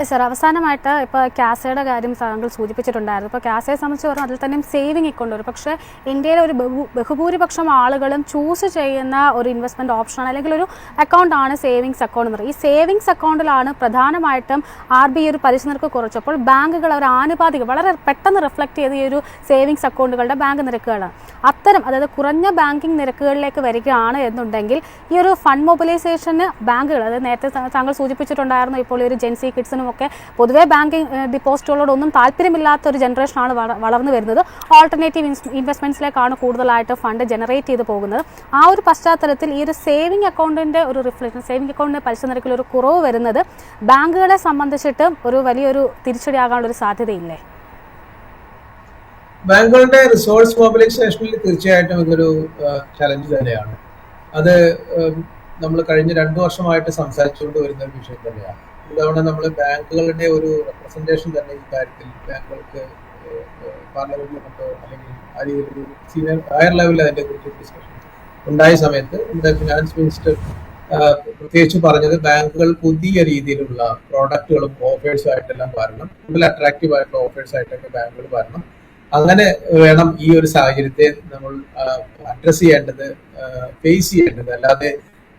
Sir, അവസാനമായിട്ട് ഇപ്പോൾ കാസയുടെ കാര്യം താങ്കൾ സൂചിപ്പിച്ചിട്ടുണ്ടായിരുന്നു. ഇപ്പോൾ കാസയെ സംബന്ധിച്ച് പറഞ്ഞാൽ അതിൽ തന്നെയും സേവിങ് അക്കൗണ്ട് വരും. പക്ഷേ ഇന്ത്യയിലെ ഒരു ബഹുഭൂരിപക്ഷം ആളുകളും ചൂസ് ചെയ്യുന്ന ഒരു ഇൻവെസ്റ്റ്മെൻറ്റ് ഓപ്ഷനാണ് അല്ലെങ്കിൽ ഒരു അക്കൗണ്ടാണ് സേവിങ്സ് അക്കൗണ്ട് എന്ന് പറയുന്നത്. ഈ സേവിങ്സ് അക്കൗണ്ടിലാണ് പ്രധാനമായിട്ടും RBI ഒരു പലിശ നിരക്ക് കുറച്ചപ്പോൾ ബാങ്കുകൾ ഒരു ആനുപാതിക വളരെ പെട്ടെന്ന് റിഫ്ലക്റ്റ് ചെയ്ത ഈ ഒരു സേവിങ്സ് അക്കൗണ്ടുകളുടെ ബാങ്ക് നിരക്കുകളാണ്. അതായത് കുറഞ്ഞ ബാങ്കിങ് നിരക്കുകളിലേക്ക് വരികയാണ് എന്നുണ്ടെങ്കിൽ ഈ ഒരു ഫണ്ട് മൊബിലൈസേഷന് ബാങ്കുകൾ, അതായത് നേരത്തെ താങ്കൾ സൂചിപ്പിച്ചിട്ടുണ്ടായിരുന്നു, ഇപ്പോൾ ഈ ഒരു ജെൻസി കിഡ്സിനും ഒക്കെ പൊതുവെ ബാങ്കിങ് ഡിപ്പോസിറ്റുകളോടൊന്നും താല്പര്യമില്ലാത്ത ഒരു ജനറേഷനാണ് വളർന്നു വരുന്നത്. ഓൾട്ടർനേറ്റീവ് ഇൻവെസ്റ്റ്മെൻറ്റ്സിലേക്കാണ് കൂടുതലായിട്ട് ഫണ്ട് ജനറേറ്റ് ചെയ്ത് പോകുന്നത്. ആ ഒരു പശ്ചാത്തലത്തിൽ ഈ ഒരു സേവിങ് അക്കൗണ്ടിൻ്റെ ഒരു റിഫ്ലക്ഷൻ, സേവിങ് അക്കൗണ്ടിൻ്റെ പലിശ നിരക്കിൽ ഒരു കുറവ് വരുന്നത് ബാങ്കുകളെ സംബന്ധിച്ചിട്ട് ഒരു വലിയൊരു തിരിച്ചടിയാകാനുള്ള ഒരു സാധ്യതയില്ലേ? ബാങ്കുകളുടെ റിസോഴ്സ് മൊബിലൈസേഷനിൽ തീർച്ചയായിട്ടും ഇതൊരു ചലഞ്ച് തന്നെയാണ്. അത് നമ്മൾ കഴിഞ്ഞ 2 വർഷമായിട്ട് സംസാരിച്ചുകൊണ്ട് വരുന്ന ഒരു വിഷയം തന്നെയാണ്. ഇതവണ നമ്മൾ ബാങ്കുകളുടെ ഒരു റെപ്രസെന്റേഷൻ തന്നെ ഈ കാര്യത്തിൽ ബാങ്കുകൾക്ക് പാർലമെന്റിൽ കൊണ്ടോ അല്ലെങ്കിൽ ആ രീതിയിൽ സീനിയർ ഹയർ ലെവലിൽ അതിനെ കുറിച്ച് ഡിസ്കഷൻ ഉണ്ടായ സമയത്ത് നമ്മുടെ ഫിനാൻസ് മിനിസ്റ്റർ പ്രത്യേകിച്ച് പറഞ്ഞത് ബാങ്കുകൾ പുതിയ രീതിയിലുള്ള പ്രോഡക്റ്റുകളും ഓഫേഴ്സും ആയിട്ടെല്ലാം വരണം, കൂടുതൽ അട്രാക്റ്റീവ് ആയിട്ടുള്ള ഓഫേഴ്സ് ആയിട്ടൊക്കെ ബാങ്കുകൾ വരണം. അങ്ങനെ വേണം ഈ ഒരു സാഹചര്യത്തെ നമ്മൾ അഡ്രസ് ചെയ്യേണ്ടത്, ഫേസ് ചെയ്യേണ്ടത്. അല്ലാതെ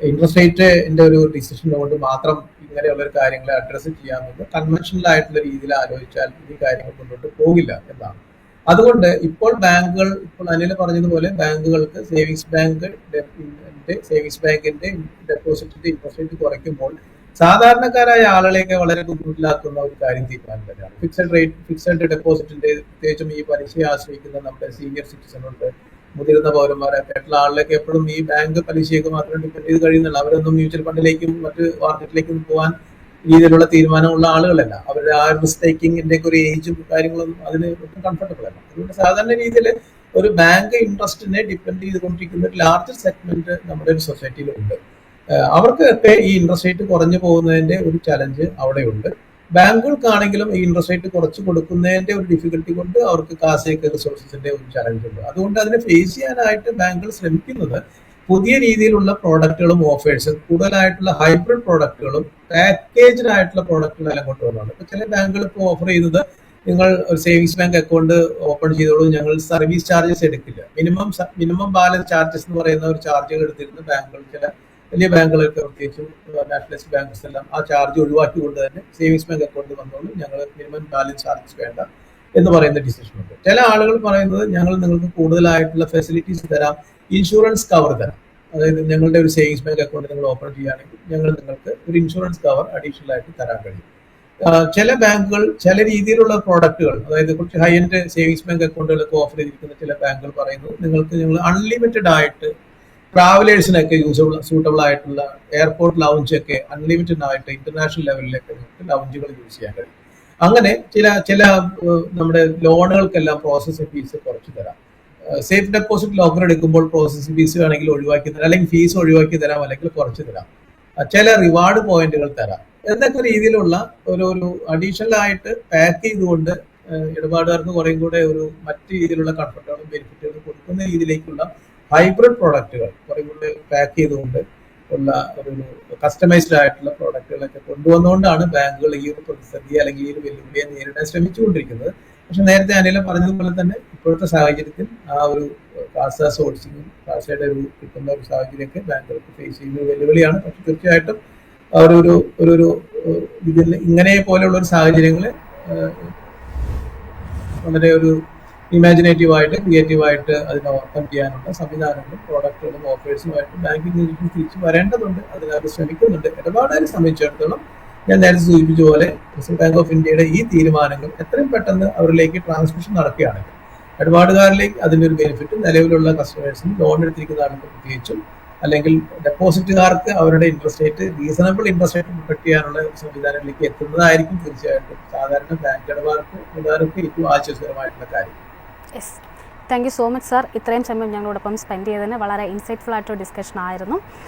ഇൻട്രസ്റ്റ് റേറ്റിന്റെ ഒരു ഡിസിഷൻ കൊണ്ട് മാത്രം ഇങ്ങനെയുള്ള കാര്യങ്ങളെ അഡ്രസ്സ് ചെയ്യാമെന്ന് കൺവെൻഷണൽ ആയിട്ടുള്ള രീതിയിൽ ആലോചിച്ചാൽ ഈ കാര്യങ്ങൾ മുന്നോട്ട് പോകില്ല എന്നാണ്. അതുകൊണ്ട് ഇപ്പോൾ ബാങ്കുകൾ, ഇപ്പോൾ അനിൽ പറഞ്ഞതുപോലെ ബാങ്കുകൾക്ക് സേവിങ്സ് ബാങ്കിന്റെ ഡെപ്പോസിറ്റിന്റെ ഇൻട്രസ്റ്റ് റേറ്റ് കുറയ്ക്കുമ്പോൾ സാധാരണക്കാരായ ആളുകളെയൊക്കെ വളരെ ബുദ്ധിമുട്ടിലാക്കുന്ന ഒരു കാര്യം തീരുമാനം തന്നെയാണ്. ഫിക്സഡ് ഡെപ്പോസിറ്റിന്റെ, പ്രത്യേകിച്ചും ഈ പലിശയെ ആശ്രയിക്കുന്ന നമ്മുടെ സീനിയർ സിറ്റിസണുണ്ട്, മുതിർന്ന പൗരന്മാരൊക്കെ ആയിട്ടുള്ള ആളിലേക്ക് എപ്പോഴും ഈ ബാങ്ക് പലിശയൊക്കെ മാത്രം ഡിപ്പെൻഡ് ചെയ്ത് കഴിയുന്നില്ല. അവരൊന്നും മ്യൂച്വൽ ഫണ്ടിലേക്കും മറ്റ് മാർക്കറ്റിലേക്കും പോകാൻ രീതിയിലുള്ള തീരുമാനമുള്ള ആളുകളല്ല. അവരുടെ ആ റിസ്ക് ടേക്കിങ്ങിന്റെ ഒരു ഏജും കാര്യങ്ങളൊന്നും അതിന് ഒട്ടും കംഫർട്ടബിൾ അല്ല. അതുകൊണ്ട് സാധാരണ രീതിയിൽ ഒരു ബാങ്ക് ഇൻട്രസ്റ്റിനെ ഡിപ്പെൻഡ് ചെയ്തുകൊണ്ടിരിക്കുന്ന ഒരു ലാർജർ സെഗ്മെന്റ് നമ്മുടെ ഒരു സൊസൈറ്റിയിലുണ്ട്. അവർക്കൊക്കെ ഈ ഇൻട്രസ്റ്റ് റേറ്റ് കുറഞ്ഞു പോകുന്നതിന്റെ ഒരു ചലഞ്ച് അവിടെയുണ്ട്. ബാങ്കുകൾക്കാണെങ്കിലും ഈ ഇൻട്രസ്റ്റ് റേറ്റ് കുറച്ച് കൊടുക്കുന്നതിന്റെ ഒരു ഡിഫിക്കൽട്ടി കൊണ്ട് അവർക്ക് കാസയൊക്കെ റിസോഴ്സസിന്റെ ഒരു ചലഞ്ച് ഉണ്ട്. അതുകൊണ്ട് അതിനെ ഫേസ് ചെയ്യാനായിട്ട് ബാങ്കുകൾ ശ്രമിക്കുന്നത് പുതിയ രീതിയിലുള്ള പ്രോഡക്റ്റുകളും ഓഫേഴ്സ്, കൂടുതലായിട്ടുള്ള ഹൈബ്രിഡ് പ്രോഡക്റ്റുകളും പാക്കേജ്ഡ് ആയിട്ടുള്ള പ്രോഡക്റ്റുകളെല്ലാം കൊണ്ടുവരുന്നുണ്ട്. ഇപ്പൊ ചില ബാങ്കുകൾ ഇപ്പോൾ ഓഫർ ചെയ്യുന്നത്, നിങ്ങൾ ഒരു സേവിങ്സ് ബാങ്ക് അക്കൗണ്ട് ഓപ്പൺ ചെയ്തോളൂ, ഞങ്ങൾ സർവീസ് ചാർജസ് എടുക്കില്ല, മിനിമം ബാലൻസ് ചാർജസ് എന്ന് പറയുന്ന ഒരു ചാർജുകൾ എടുത്തിരുന്ന ബാങ്കുകൾ, ചില വലിയ ബാങ്കുകളൊക്കെ പ്രത്യേകിച്ചും നാഷണലൈസ്ഡ് ബാങ്ക്സ് എല്ലാം ആ ചാർജ് ഒഴിവാക്കിക്കൊണ്ട് തന്നെ സേവിങ്സ് ബാങ്ക് അക്കൗണ്ട് വന്നോളൂ, ഞങ്ങൾ മിനിമം ബാലൻസ് ചാർജസ് വേണ്ട എന്ന് പറയുന്ന ഡിസിഷൻ ഉണ്ട്. ചില ആളുകൾ പറയുന്നത്, ഞങ്ങൾ നിങ്ങൾക്ക് കൂടുതലായിട്ടുള്ള ഫെസിലിറ്റീസ് തരാം, ഇൻഷുറൻസ് കവർ തരാം. അതായത് ഞങ്ങളുടെ ഒരു സേവിങ്സ് ബാങ്ക് അക്കൗണ്ട് നിങ്ങൾ ഓപ്പൺ ചെയ്യുകയാണെങ്കിൽ ഞങ്ങൾ നിങ്ങൾക്ക് ഒരു ഇൻഷുറൻസ് കവർ അഡീഷണൽ ആയിട്ട് തരാൻ കഴിയും. ചില ബാങ്കുകൾ ചില രീതിയിലുള്ള പ്രോഡക്റ്റുകൾ, അതായത് കുറച്ച് ഹൈ എൻഡ് സേവിങ്സ് ബാങ്ക് അക്കൗണ്ടുകളൊക്കെ ഓഫർ ചെയ്തിരിക്കുന്ന ചില ബാങ്കുകൾ പറയുന്നത്, ഞങ്ങൾ അൺലിമിറ്റഡ് ആയിട്ട് ട്രാവലേഴ്സിനൊക്കെ സൂട്ടബിൾ ആയിട്ടുള്ള എയർപോർട്ട് ലൗഞ്ചൊക്കെ അൺലിമിറ്റഡ് ആയിട്ട് ഇന്റർനാഷണൽ ലെവലിലൊക്കെ ലൗഞ്ചുകൾ യൂസ് ചെയ്യാൻ കഴിയും. അങ്ങനെ ചില നമ്മുടെ ലോണുകൾക്കെല്ലാം പ്രോസസ്സിംഗ് ഫീസ് കുറച്ച് തരാം. സേഫ് ഡെപ്പോസിറ്റ് ലോക്കർ എടുക്കുമ്പോൾ പ്രോസസ്സിംഗ് ഫീസ് വേണമെങ്കിൽ ഒഴിവാക്കി തരാം, അല്ലെങ്കിൽ ഫീസ് ഒഴിവാക്കി തരാം, അല്ലെങ്കിൽ കുറച്ച് തരാം. ചില റിവാർഡ് പോയിന്റുകൾ തരാം. എന്നൊക്കെ രീതിയിലുള്ള ഒരു അഡീഷണൽ ആയിട്ട് പാക്ക് ചെയ്തുകൊണ്ട് ഇടപാടുകാർക്ക് കുറേയും കൂടെ ഒരു മറ്റു രീതിയിലുള്ള കംഫർട്ടുകളും ബെനിഫിറ്റുകളും കൊടുക്കുന്ന രീതിയിലേക്കുള്ള ഹൈബ്രിഡ് പ്രോഡക്റ്റുകൾ കുറെ കൂടെ പാക്ക് ചെയ്തുകൊണ്ട് ഉള്ള ഒരു കസ്റ്റമൈസ്ഡ് ആയിട്ടുള്ള പ്രോഡക്റ്റുകളൊക്കെ കൊണ്ടുവന്നുകൊണ്ടാണ് ബാങ്കുകൾ ഈ ഒരു പ്രതിസന്ധി അല്ലെങ്കിൽ ഈ ഒരു വെല്ലുവിളിയെ നേരിടാൻ ശ്രമിച്ചുകൊണ്ടിരിക്കുന്നത്. പക്ഷെ നേരത്തെ അനില പറഞ്ഞതുപോലെ തന്നെ ഇപ്പോഴത്തെ സാഹചര്യത്തിൽ ആ ഒരു കാസ സോഴ്സിങ്ങും കാസയുടെ ഒരു കിട്ടുന്ന ഒരു സാഹചര്യമൊക്കെ ബാങ്കുകൾക്ക് ഫേസ് ചെയ്യുന്ന വെല്ലുവിളിയാണ്. പക്ഷെ തീർച്ചയായിട്ടും ഒരു ഇതിൽ ഇങ്ങനെ പോലെയുള്ള ഒരു സാഹചര്യങ്ങളെ വളരെ ഒരു ഇമാജിനേറ്റീവായിട്ട് ക്രിയേറ്റീവായിട്ട് അതിനെ ഓവർകം ചെയ്യാനുള്ള സംവിധാനങ്ങളും പ്രോഡക്റ്റുകളും ഓഫേഴ്സുമായിട്ട് ബാങ്കിങ് ഇൻസ്റ്റിറ്റ്യൂഷൻ തിരിച്ചു വരേണ്ടതുണ്ട്. അതിനകത്ത് ശ്രമിക്കുന്നുണ്ട്. ഇടപാടുകാരെ സംബന്ധിച്ചിടത്തോളം ഞാൻ നേരത്തെ സൂചിപ്പിച്ച പോലെ റിസർവ് ബാങ്ക് ഓഫ് ഇന്ത്യയുടെ ഈ തീരുമാനങ്ങൾ എത്രയും പെട്ടെന്ന് അവരിലേക്ക് ട്രാൻസ്മിഷൻ നടക്കുകയാണെങ്കിൽ ഇടപാടുകാരിലേക്ക് അതിൻ്റെ ഒരു ബെനിഫിറ്റ് നിലവിലുള്ള കസ്റ്റമേഴ്സിന് ലോൺ എടുത്തിരിക്കുന്ന ആൾക്ക് പ്രത്യേകിച്ചും, അല്ലെങ്കിൽ ഡെപ്പോസിറ്റുകാർക്ക് അവരുടെ interest rate reasonable interest rate protect ചെയ്യാനുള്ള സംവിധാനങ്ങളിലേക്ക് എത്തുന്നതായിരിക്കും തീർച്ചയായിട്ടും സാധാരണ ബാങ്ക് ഇടപാടുകാർക്ക് ഏറ്റവും ആശ്വാസകരമായിട്ടുള്ള കാര്യം. Yes, thank you so much sir. ഇത്രയും സമയം ഞങ്ങളോടൊപ്പം സ്പെൻഡ് ചെയ്തതിന് വളരെ ഇൻസൈറ്റ്ഫുൾ ആയിട്ടൊരു ഡിസ്കഷൻ ആയിരുന്നു.